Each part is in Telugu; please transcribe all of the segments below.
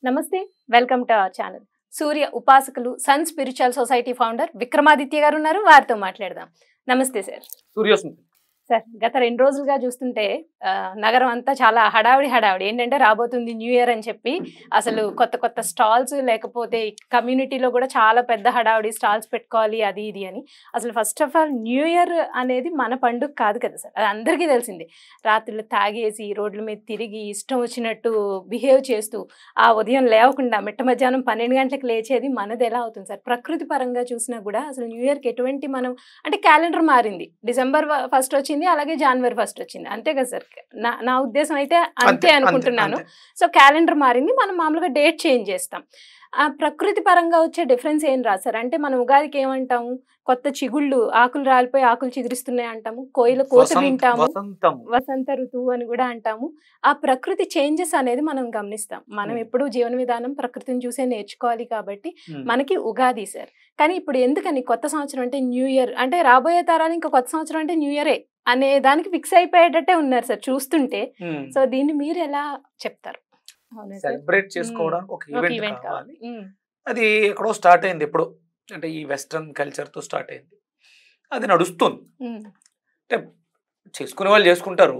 నమస్తే, వెల్కమ్ టు అవర్ ఛానల్. సూర్య ఉపాసకులు sun spiritual society founder Vikramaditya గారు ఉన్నారు. వారితో మాట్లాడదాం. నమస్తే సార్. సూర్యోస్మి సార్, గత 2 రోజులుగా చూస్తుంటే నగరం అంతా చాలా హడావిడి ఏంటంటే రాబోతుంది న్యూ ఇయర్ అని చెప్పి అసలు కొత్త కొత్త స్టాల్స్, లేకపోతే కమ్యూనిటీలో కూడా చాలా పెద్ద హడావిడి స్టాల్స్ పెట్టుకోవాలి అది ఇది అని. అసలు first of all new year అనేది మన పండుగ కాదు కదా సార్, అది అందరికీ తెలిసిందే. రాత్రులు తాగేసి రోడ్ల మీద తిరిగి ఇష్టం వచ్చినట్టు బిహేవ్ చేస్తూ ఆ ఉదయం లేవకుండా మిట్ట మధ్యాహ్నం 12 గంటలకు లేచేది మనది ఎలా అవుతుంది సార్? ప్రకృతి పరంగా చూసినా కూడా అసలు న్యూ ఇయర్కి ఎటువంటి మనం అంటే క్యాలెండర్ మారింది, December 1st వచ్చింది, అలాగే January 1st వచ్చింది, అంతే కదా సార్? నా ఉద్దేశం అయితే అంతే అనుకుంటున్నాను. సో క్యాలెండర్ మారింది, మనం మామూలుగా డేట్ చేంజ్ చేస్తాం. ఆ ప్రకృతి పరంగా వచ్చే డిఫరెన్స్ ఏం రాదు సార్? అంటే మనం ఉగాదికి ఏమంటాము, కొత్త చిగుళ్ళు, ఆకులు రాలిపోయి ఆకులు చిగురిస్తున్నాయి అంటాము, కోయిల కోత వింటాము, వసంత ఋతువు అని కూడా అంటాము. ఆ ప్రకృతి చేంజెస్ అనేది మనం గమనిస్తాం. మనం ఎప్పుడు జీవన విధానం ప్రకృతిని చూసే నేర్చుకోవాలి కాబట్టి మనకి ఉగాది సార్. కానీ ఇప్పుడు ఎందుకని కొత్త సంవత్సరం అంటే న్యూ ఇయర్, అంటే రాబోయే తరాలు ఇంకా కొత్త సంవత్సరం అంటే న్యూ ఇయరే అనే దానికి ఫిక్స్ అయిపోయేటట్టే ఉన్నారు సార్ చూస్తుంటే. సో దీన్ని మీరు ఎలా చెప్తారు? సెలబ్రేట్ చేసుకోవడానికి ఒక ఈవెంట్ కావాలి. అది ఎక్కడో స్టార్ట్ అయింది, ఎప్పుడో అంటే ఈ వెస్ట్రన్ కల్చర్ తో స్టార్ట్ అయింది, అది నడుస్తుంది. అంటే చేసుకునే వాళ్ళు చేసుకుంటారు,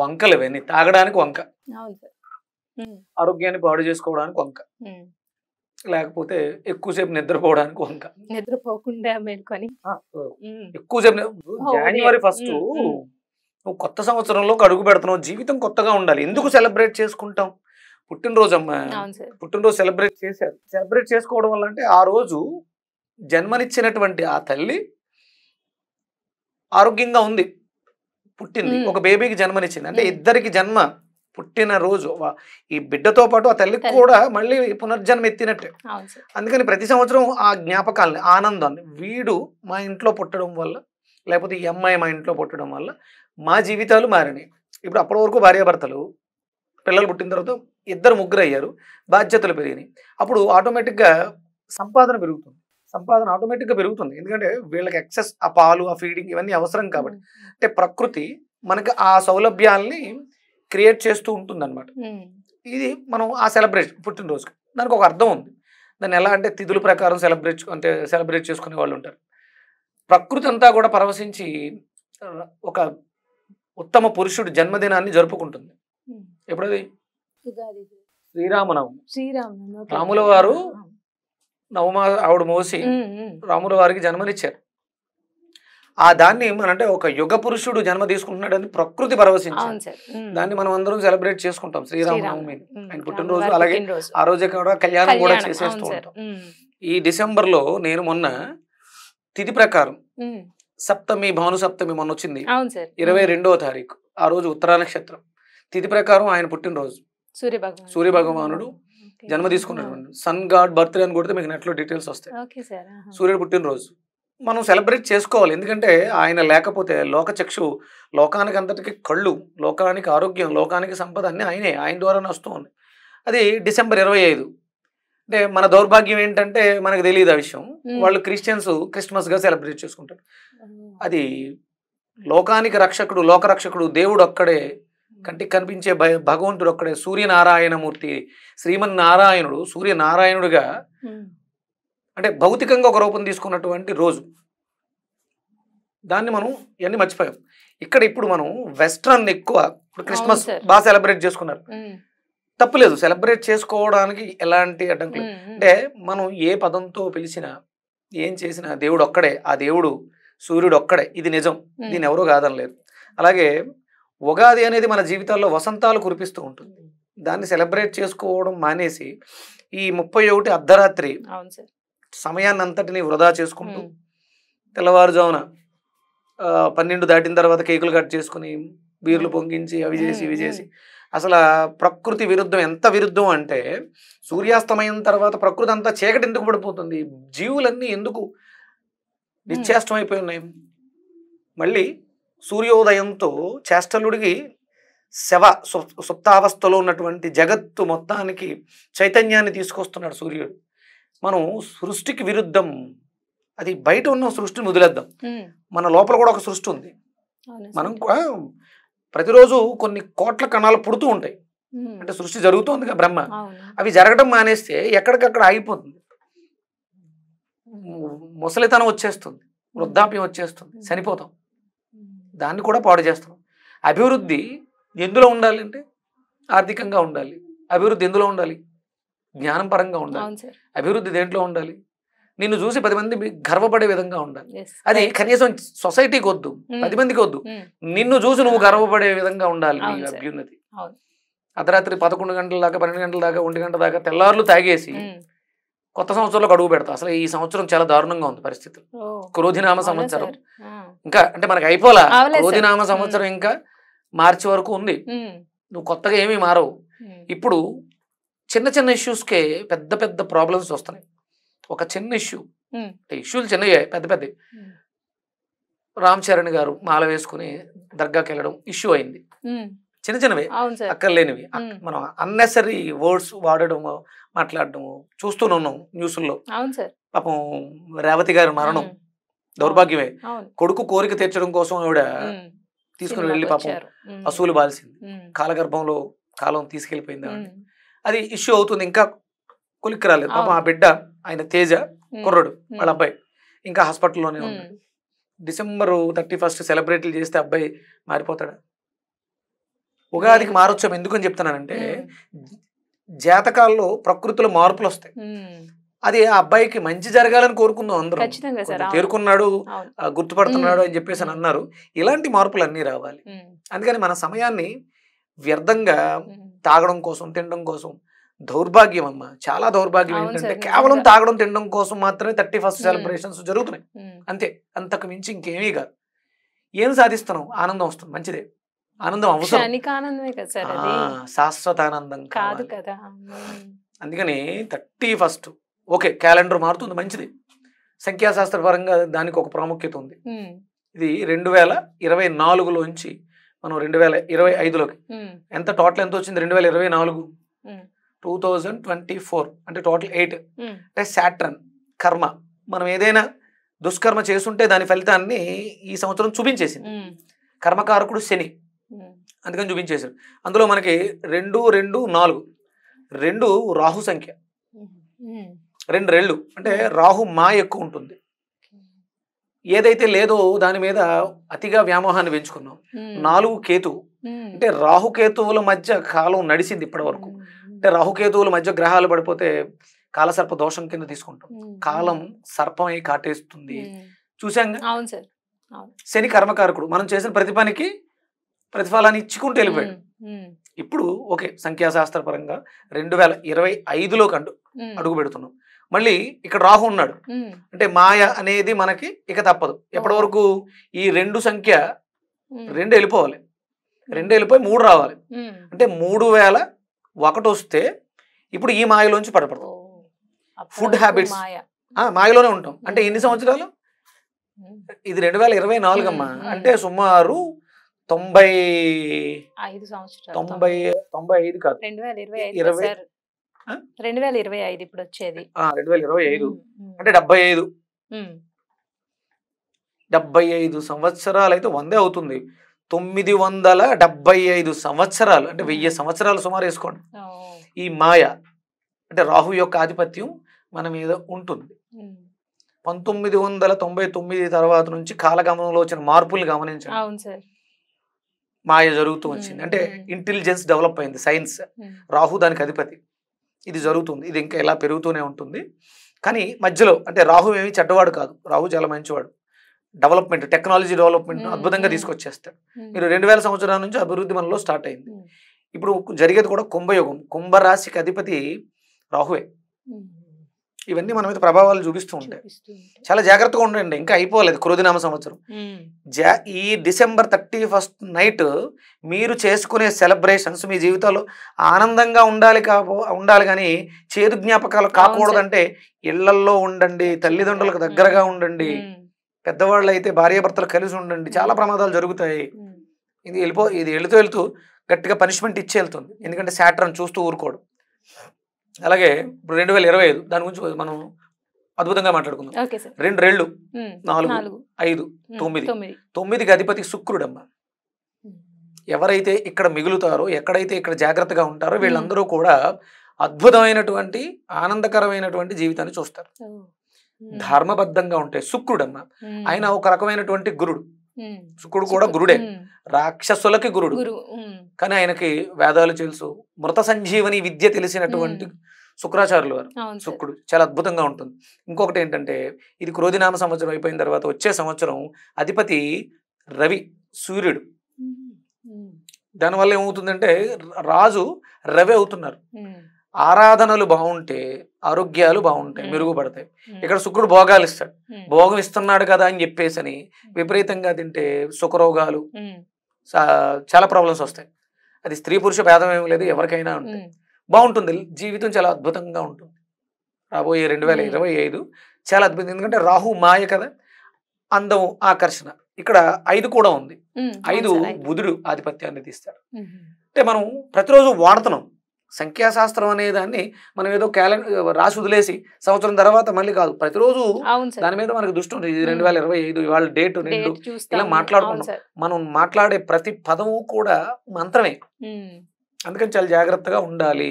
వంకలు ఇవన్నీ. తాగడానికి వంక, ఆరోగ్యాన్ని పాడు చేసుకోవడానికి వంక, లేకపోతే ఎక్కువసేపు నిద్రపోవడానికి వంక. నిద్రపోకుండా మేల్కొని ఎక్కువసేపు January 1st నువ్వు కొత్త సంవత్సరంలోకి అడుగు పెడుతున్నావు, జీవితం కొత్తగా ఉండాలి. ఎందుకు సెలబ్రేట్ చేసుకుంటాం? పుట్టినరోజు అమ్మా, పుట్టినరోజు సెలబ్రేట్ చేశారు. సెలబ్రేట్ చేసుకోవడం వల్ల అంటే ఆ రోజు జన్మనిచ్చినటువంటి ఆ తల్లి ఆరోగ్యంగా ఉంది, పుట్టింది, ఒక బేబీకి జన్మనిచ్చింది. అంటే ఇద్దరికి జన్మ పుట్టిన రోజు, ఈ బిడ్డతో పాటు ఆ తల్లికి కూడా మళ్ళీ పునర్జన్మ ఎత్తినట్టే. అందుకని ప్రతి సంవత్సరం ఆ జ్ఞాపకాలని, ఆనందాన్ని, వీడు మా ఇంట్లో పుట్టడం వల్ల, లేకపోతే ఈ అమ్మాయి మా ఇంట్లో పుట్టడం వల్ల మా జీవితాలు మారినాయి. ఇప్పుడు అప్పటి వరకు భార్యాభర్తలు, పిల్లలు పుట్టిన తర్వాత 2-3 అయ్యారు, బాధ్యతలు పెరిగినాయి. అప్పుడు ఆటోమేటిక్గా సంపాదన పెరుగుతుంది, సంపాదన ఆటోమేటిక్గా పెరుగుతుంది. ఎందుకంటే వీళ్ళకి ఎక్సెస్ ఆ పాలు, ఆ ఫీడింగ్ ఇవన్నీ అవసరం కాబట్టి. అంటే ప్రకృతి మనకి ఆ సౌలభ్యాల్ని క్రియేట్ చేస్తూ ఉంటుంది అనమాట. ఇది మనం ఆ సెలబ్రేషన్ పుట్టినరోజుకి దానికి ఒక అర్థం ఉంది. దాన్ని ఎలా అంటే తిథుల ప్రకారం సెలబ్రేట్ చేసుకునే వాళ్ళు ఉంటారు. ప్రకృతి అంతా కూడా పరవశించి ఒక ఉత్తమ పురుషుడు జన్మదినాన్ని జరుపుకుంటుంది. ఎప్పుడది? శ్రీరామనవమి. రాముల వారు నవమ ఆవిడ మోసి రాముల వారికి జన్మనిచ్చారు. ఆ దాన్ని అంటే ఒక యుగ పురుషుడు జన్మ తీసుకుంటున్నాడని ప్రకృతి పరవశించారు. దాన్ని మనం అందరం సెలబ్రేట్ చేసుకుంటాం, శ్రీరామనవమి, ఆయన పుట్టినరోజు. అలాగే ఆ రోజే కూడా కళ్యాణం కూడా చేసేస్తూ ఉంటాం. ఈ డిసెంబర్లో నేను మొన్న తిథి ప్రకారం సప్తమి, భాను సప్తమి మొన్న వచ్చింది, 22వ తారీఖు. ఆ రోజు ఉత్తరా నక్షత్రం. తిథి ప్రకారం ఆయన పుట్టినరోజు, సూర్య భగవానుడు జన్మ తీసుకున్నటువంటి సన్ గాడ్ బర్త్డే అని కొడితే మీకు నెట్లో డీటెయిల్స్ వస్తాయి. సూర్యుడు పుట్టినరోజు మనం సెలబ్రేట్ చేసుకోవాలి. ఎందుకంటే ఆయన లేకపోతే లోకచక్షు, లోకానికి అంతటికి కళ్ళు, లోకానికి ఆరోగ్యం, లోకానికి సంపద అన్నీ ఆయన ద్వారానే వస్తూ ఉంది. అది December 25. అంటే మన దౌర్భాగ్యం ఏంటంటే మనకు తెలియదు ఆ విషయం. వాళ్ళు క్రిస్టియన్స్ క్రిస్మస్గా సెలబ్రేట్ చేసుకుంటారు. అది లోకానికి రక్షకుడు, లోకరక్షకుడు దేవుడు ఒక్కడే, కంటికి కనిపించే భగవంతుడు ఒక్కడే, సూర్యనారాయణమూర్తి, శ్రీమన్నారాయణుడు సూర్యనారాయణుడిగా అంటే భౌతికంగా ఒక రూపం తీసుకున్నటువంటి రోజు. దాన్ని మనం ఇవన్నీ మర్చిపోయాం. ఇప్పుడు మనం వెస్ట్రన్ ఎక్కువ, ఇప్పుడు క్రిస్మస్ బాగా సెలబ్రేట్ చేసుకున్నారు, తప్పులేదు, సెలబ్రేట్ చేసుకోవడానికి ఎలాంటి అడ్డంకులు. అంటే మనం ఏ పదంతో పిలిచినా ఏం చేసినా దేవుడు ఒక్కడే, ఆ దేవుడు సూర్యుడు ఒక్కడే, ఇది నిజం, దీన్ని ఎవరూ కాదనలేరు. అలాగే ఉగాది అనేది మన జీవితాల్లో వసంతాలు కురిపిస్తూ ఉంటుంది. దాన్ని సెలబ్రేట్ చేసుకోవడం మానేసి ఈ 31 అర్ధరాత్రి సమయాన్ని అంతటిని వృధా చేసుకుంటూ తెల్లవారుజామున 12 దాటిన తర్వాత కేకులు కట్ చేసుకుని బీర్లు పొంగించి అవి చేసి ఇవి చేసి, అసలు ప్రకృతి విరుద్ధం. ఎంత విరుద్ధం అంటే సూర్యాస్తమయం తర్వాత ప్రకృతి అంతా చీకటి ఎందుకు పడిపోతుంది, జీవులన్నీ ఎందుకు నిశ్చేష్టం అయిపోయి ఉన్నాయి. మళ్ళీ సూర్యోదయంతో చేష్టలుడికి సుప్తావస్థలో ఉన్నటువంటి జగత్తు మొత్తానికి చైతన్యాన్ని తీసుకొస్తున్నాడు సూర్యుడు. మనం సృష్టికి విరుద్ధం, అది బయట ఉన్న సృష్టిని వదిలేద్దాం, మన లోపల కూడా ఒక సృష్టి ఉంది. మనం కూడా ప్రతిరోజు కొన్ని కోట్ల కణాలు పుడుతూ ఉంటాయి. అంటే సృష్టి జరుగుతోందిగా బ్రహ్మ, అవి జరగడం మానేస్తే ఎక్కడికక్కడ ఆగిపోతుంది, ముసలితనం వచ్చేస్తుంది, వృద్ధాప్యం వచ్చేస్తుంది, చనిపోతాం, దాన్ని కూడా పాడు చేస్తాం. అభివృద్ధి ఎందులో ఉండాలి అంటే ఆర్థికంగా ఉండాలి, అభివృద్ధి ఎందులో ఉండాలి, జ్ఞానం పరంగా ఉండాలి, అభివృద్ధి దేంట్లో ఉండాలి, నిన్ను చూసి 10 మంది గర్వపడే విధంగా ఉండాలి. అది కనీసం సొసైటీకి వద్దు, 10 మందికి వద్దు, నిన్ను చూసి నువ్వు గర్వపడే విధంగా ఉండాలి నీ అభ్యున్నతి. అర్ధరాత్రి 11 గంటల దాకా 12 గంటల దాకా 1 గంట దాకా తెల్లార్లు తాగేసి కొత్త సంవత్సరంలో అడుగు పెడతా. అసలు ఈ సంవత్సరం చాలా దారుణంగా ఉంది పరిస్థితి. క్రోధినామ సంవత్సరం ఇంకా అంటే మనకి అయిపోలా, క్రోధినామ సంవత్సరం ఇంకా మార్చి వరకు ఉంది, నువ్వు కొత్తగా ఏమీ మారవు. ఇప్పుడు చిన్న చిన్న ఇష్యూస్కే పెద్ద పెద్ద ప్రాబ్లమ్స్ వస్తున్నాయి. ఒక చిన్న ఇష్యూ, ఇష్యూలు చిన్నయ్యే, పెద్ద పెద్ద. రామ్ చరణ్ గారు మాల వేసుకుని దర్గాకి వెళ్ళడం ఇష్యూ అయింది. చిన్న చిన్నవి, అక్కర్లేనివి, మనం అన్నెసరీ వర్డ్స్ వాడడము, మాట్లాడటము చూస్తూనున్నాం న్యూస్లో. పాపం రేవతి గారి మరణం దౌర్భాగ్యమే. కొడుకు కోరిక తీర్చడం కోసం ఆవిడ తీసుకుని వెళ్ళి పాపం అసూలు బాల్సింది, కాలగర్భంలో కాలం తీసుకెళ్లిపోయింది. అది ఇష్యూ అవుతుంది, ఇంకా కొలిక్కి రాలేదు. పాపం ఆ బిడ్డ, ఆయన తేజ కుర్రడు, వాళ్ళ అబ్బాయి ఇంకా హాస్పిటల్లోనే ఉన్నాడు. December 31 సెలబ్రేట్లు చేస్తే అబ్బాయి మారిపోతాడా? ఉగాదికి మారొచ్చాం ఎందుకని చెప్తున్నానంటే జాతకాల్లో ప్రకృతిలో మార్పులు వస్తాయి. అది ఆ అబ్బాయికి మంచి జరగాలని కోరుకుందాం అందరూ. తేరుకున్నాడు, గుర్తుపడుతున్నాడు అని చెప్పేసి అని అన్నారు. ఇలాంటి మార్పులు అన్నీ రావాలి. అందుకని మన సమయాన్ని వ్యర్థంగా తాగడం కోసం, తినడం కోసం, దౌర్భాగ్యం అమ్మ, చాలా దౌర్భాగ్యం. ఏంటంటే కేవలం తాగడం తినడం కోసం మాత్రమే 31st సెలబ్రేషన్స్ జరుగుతున్నాయి, అంతే. అంతకు మించి ఇంకేమీ కాదు. ఏం సాధిస్తున్నాం? ఆనందం వస్తుంది, మంచిదే, ఆనందం అవసరం, శాశ్వత ఆనందం కాదు కదా. అందుకని 31st ఓకే, క్యాలెండర్ మారుతుంది, మంచిది. సంఖ్యాశాస్త్ర పరంగా దానికి ఒక ప్రాముఖ్యత ఉంది. ఇది 2024లోంచి మనం 2025లోకి ఎంత టోటల్ ఎంత వచ్చింది? 2024 2024 అంటే టోటల్ 8. అంటే సాటర్న్ కర్మ, మనం ఏదైనా దుష్కర్మ చేస్తుంటే దాని ఫలితాన్ని ఈ సంవత్సరం చూపించేసింది. కర్మకారకుడు శని, అందుకని చూపించేశాడు. అందులో మనకి 2, 2, 4 2 రాహు సంఖ్య, 2 రెళ్ళు అంటే రాహు మాయ ఎక్కువ ఉంటుంది. ఏదైతే లేదో దాని మీద అతిగా వ్యామోహాన్ని పెంచుకున్నాం. 4 కేతువు, అంటే రాహుకేతువుల మధ్య కాలం నడిచింది ఇప్పటి వరకు. అంటే రాహుకేతువుల మధ్య గ్రహాలు పడిపోతే కాలసర్ప దోషం కింద తీసుకుంటాం. కాలం సర్పమై కాటేస్తుంది, చూసాంగా. శని కర్మకారకుడు, మనం చేసిన ప్రతి పనికి ప్రతిఫలాన్ని ఇచ్చుకుంటూ వెళ్ళిపోయాడు. ఇప్పుడు ఓకే, సంఖ్యాశాస్త్ర పరంగా 2025లోకి అడుగు పెడుతున్నాం. మళ్ళీ ఇక్కడ రాహు ఉన్నాడు, అంటే మాయ అనేది మనకి ఇక తప్పదు. ఎప్పటి వరకు ఈ 2 సంఖ్య 2 వెళ్ళిపోవాలి, 2 వెళ్ళిపోయి 3 రావాలి. అంటే 3001 వస్తే ఇప్పుడు ఈ మాయలోంచి పడపడతాం. ఫుడ్ హ్యాబిట్స్ మాయలోనే ఉంటాం. అంటే ఎన్ని సంవత్సరాలు? ఇది 2024 అమ్మా, అంటే సుమారు 95 సంవత్సరాలు. 95 కాదు, 2025 ఇప్పుడు వచ్చేది 2025 అంటే 75 సంవత్సరాలు అయితే 100 అవుతుంది. 975 సంవత్సరాలు అంటే 1000 సంవత్సరాలు సుమారు వేసుకోండి. ఈ మాయ అంటే రాహు యొక్క ఆధిపత్యం మన మీద ఉంటుంది. 1999 తర్వాత నుంచి కాలగమనంలో వచ్చిన మార్పులు గమనించండి. మాయ జరుగుతూ వచ్చింది, అంటే ఇంటెలిజెన్స్ డెవలప్ అయింది, సైన్స్. రాహు దానికి అధిపతి. ఇది జరుగుతుంది, ఇది ఇంకా ఇలా పెరుగుతూనే ఉంటుంది. కానీ మధ్యలో అంటే రాహు ఏమి చెడ్డవాడు కాదు, రాహు చాలా మంచివాడు. డెవలప్మెంట్, టెక్నాలజీ డెవలప్మెంట్ అద్భుతంగా తీసుకొచ్చేస్తాడు. మీరు 2000 సంవత్సరాల నుంచి అభివృద్ధి మనలో స్టార్ట్ అయింది. ఇప్పుడు జరిగేది కూడా కుంభయోగం, కుంభరాశికి అధిపతి రాహువే. ఇవన్నీ మన మీద ప్రభావాలు చూపిస్తూ ఉంటాయి. చాలా జాగ్రత్తగా ఉండండి, ఇంకా అయిపోలేదు క్రోధినామ సంవత్సరం. ఈ December 31 నైట్ మీరు చేసుకునే సెలబ్రేషన్స్ మీ జీవితంలో ఆనందంగా ఉండాలి కానీ చేదు జ్ఞాపకాలు కాకూడదంటే ఇళ్లల్లో ఉండండి, తల్లిదండ్రులకు దగ్గరగా ఉండండి, పెద్దవాళ్ళు అయితే భార్యాభర్తలు కలిసి ఉండండి. చాలా ప్రమాదాలు జరుగుతాయి. ఇది వెళుతూ గట్టిగా పనిష్మెంట్ ఇచ్చి వెళ్తుంది, ఎందుకంటే సాటర్న్ చూస్తూ ఊరుకోడు. అలాగే ఇప్పుడు 2025 దాని గురించి మనం అద్భుతంగా మాట్లాడుకుందాం. 2 రెళ్ళు 4, 5, 9. 9కి అధిపతి శుక్రుడు అమ్మ. ఎవరైతే ఇక్కడ మిగులుతారో, ఎక్కడైతే ఇక్కడ జాగ్రత్తగా ఉంటారో వీళ్ళందరూ కూడా అద్భుతమైనటువంటి ఆనందకరమైనటువంటి జీవితాన్ని చూస్తారు. ధర్మబద్ధంగా ఉంటాయి. శుక్రుడమ్మ ఆయన ఒక రకమైనటువంటి గురుడు. శుక్రుడు కూడా గురుడే, రాక్షసులకి గురుడు. కానీ ఆయనకి వేదాలు తెలుసు, మృత సంజీవని విద్య తెలిసినటువంటి శుక్రాచార్యులు వారు. శుక్రుడు చాలా అద్భుతంగా ఉంటుంది. ఇంకొకటి ఏంటంటే ఇది క్రోధినామ సంవత్సరం అయిపోయిన తర్వాత వచ్చే సంవత్సరం అధిపతి రవి, సూర్యుడు. దానివల్ల ఏమవుతుందంటే రాజు రవి అవుతున్నారు. ఆరాధనలు బాగుంటే ఆరోగ్యాలు బాగుంటాయి, మెరుగుపడతాయి. ఇక్కడ శుక్రుడు భోగాలు ఇస్తాడు. భోగం ఇస్తున్నాడు కదా అని చెప్పేసి అని విపరీతంగా తింటే సుఖరోగాలు, చాలా ప్రాబ్లమ్స్ వస్తాయి. అది స్త్రీ పురుష భేదం ఏమి లేదు, ఎవరికైనా ఉంటాయి. బాగుంటుంది, జీవితం చాలా అద్భుతంగా ఉంటుంది. రాబోయే 2025 చాలా అద్భుతం. ఎందుకంటే రాహు మాయ కదా, అందం, ఆకర్షణ. ఇక్కడ 5 కూడా ఉంది. 5 బుధుడు ఆధిపత్యాన్ని తీస్తాడు. అంటే మనం ప్రతిరోజు వాడుతున్నాం. సంఖ్యాశాస్త్రం అనే దాన్ని మనం ఏదో క్యాలెండర్ రాసి వదిలేసి సంవత్సరం తర్వాత మళ్ళీ కాదు, ప్రతిరోజు దాని మీద మనకు దృష్టి ఉంటుంది. 2025 ఇవాళ డేట్ నిండు ఇలా మాట్లాడుకుంటాం. మనం మాట్లాడే ప్రతి పదము కూడా మంత్రమే. అందుకని చాలా జాగ్రత్తగా ఉండాలి.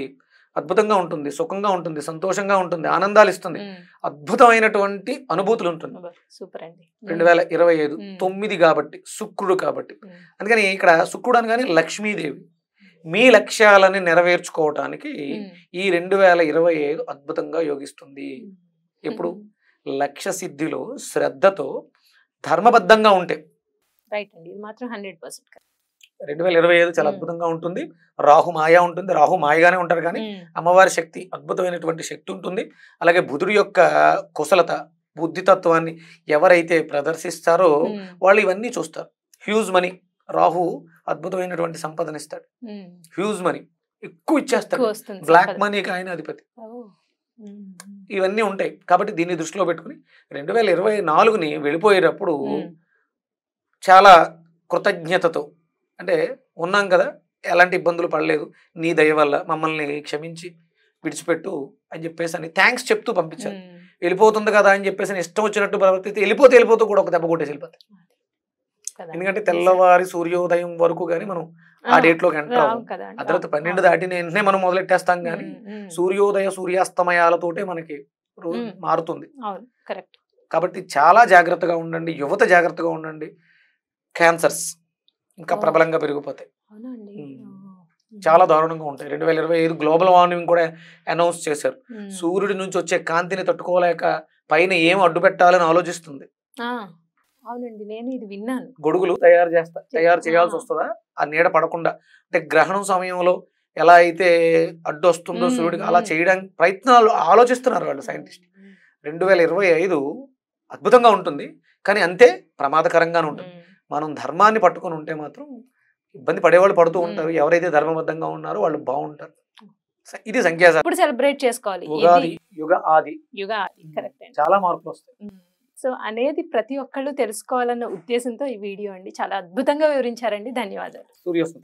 అద్భుతంగా ఉంటుంది, సుఖంగా ఉంటుంది, సంతోషంగా ఉంటుంది, ఆనందాలు ఇస్తుంది, అద్భుతమైనటువంటి అనుభూతులు ఉంటుంది. 2025 9 కాబట్టి, శుక్రుడు కాబట్టి. అందుకని ఇక్కడ శుక్రుడు అనగానే లక్ష్మీదేవి. మీ లక్ష్యాలని నెరవేర్చుకోవటానికి ఈ 2025 అద్భుతంగా యోగిస్తుంది. ఎప్పుడు లక్ష్య సిద్ధిలో శ్రద్ధతో ధర్మబద్ధంగా ఉంటే 2025 చాలా అద్భుతంగా ఉంటుంది. రాహు మాయ ఉంటుంది, రాహు మాయగానే ఉంటారు కానీ అమ్మవారి శక్తి, అద్భుతమైనటువంటి శక్తి ఉంటుంది. అలాగే బుధుడి యొక్క కుశలత, బుద్ధితత్వాన్ని ఎవరైతే ప్రదర్శిస్తారో వాళ్ళు ఇవన్నీ చూస్తారు. హ్యూజ్ మనీ, రాహు అద్భుతమైనటువంటి సంపదనిస్తాడు. హ్యూజ్ మనీ ఎక్కువ ఇచ్చేస్తాడు. బ్లాక్ మనీకి ఆయన అధిపతి. ఇవన్నీ ఉంటాయి. కాబట్టి దీన్ని దృష్టిలో పెట్టుకుని 2024ని వెళ్ళిపోయేటప్పుడు చాలా కృతజ్ఞతతో, అంటే ఉన్నాం కదా, ఎలాంటి ఇబ్బందులు పడలేదు, నీ దయ వల్ల మమ్మల్ని క్షమించి విడిచిపెట్టు అని చెప్పేసి అని థ్యాంక్స్ చెప్తూ పంపించారు. వెళ్ళిపోతుంది కదా అని చెప్పేసి ఇష్టం వచ్చినట్టు ప్రవర్తిస్తే వెళ్ళిపోతూ కూడా ఒక దెబ్బ కొట్టేసి వెళ్ళిపోతాయి. ఎందుకంటే తెల్లవారి సూర్యోదయం వరకు కానీ మనం ఆ డేట్ లోకి ఎంటర్ అవ్వం. ఆ తర్వాత 12 దాటిన వెంటనే మనం మొదలెట్టేస్తాం కానీ సూర్యోదయ సూర్యాస్తమయాలతోటే మనకి మారుతుంది. కాబట్టి చాలా జాగ్రత్తగా ఉండండి, యువత జాగ్రత్తగా ఉండండి. క్యాన్సర్స్ ఇంకా ప్రబలంగా పెరిగిపోతాయి, చాలా దారుణంగా ఉంటాయి. 2025 గ్లోబల్ వార్మింగ్ కూడా అనౌన్స్ చేశారు. సూర్యుడి నుంచి వచ్చే కాంతిని తట్టుకోలేక పైన ఏం అడ్డు పెట్టాలని ఆలోచిస్తుంది. అవునండి, నేను ఇది విన్నాను. గొడుగులు తయారు చేయాల్సి వస్తుందా ఆ నీడ పడకుండా. అంటే గ్రహణం సమయంలో ఎలా అయితే అడ్డు వస్తుందో సూర్యుడికి, అలా చేయడానికి ప్రయత్నాలు ఆలోచిస్తున్నారు వాళ్ళు సైంటిస్ట్. 2025 అద్భుతంగా ఉంటుంది, కానీ అంతే ప్రమాదకరంగానే ఉంటుంది. మనం ధర్మాన్ని పట్టుకొని ఉంటే మాత్రం ఇబ్బంది పడేవాళ్ళు పడుతూ ఉంటారు. ఎవరైతే ధర్మబద్ధంగా ఉన్నారో వాళ్ళు బాగుంటారు. ఇది సంఖ్యాశాస్త్రం. ఇప్పుడు సెలబ్రేట్ చేసుకోవాలి. ఉగాది, యుగ ఆది, కరెక్ట్. చాలా మార్పులు వస్తాయి. సో అనేది ప్రతి ఒక్కళ్ళు తెలుసుకోవాలన్న ఉద్దేశంతో ఈ వీడియో అండి. చాలా అద్భుతంగా వివరించారండి. ధన్యవాదాలు. సూర్యోస్మిత.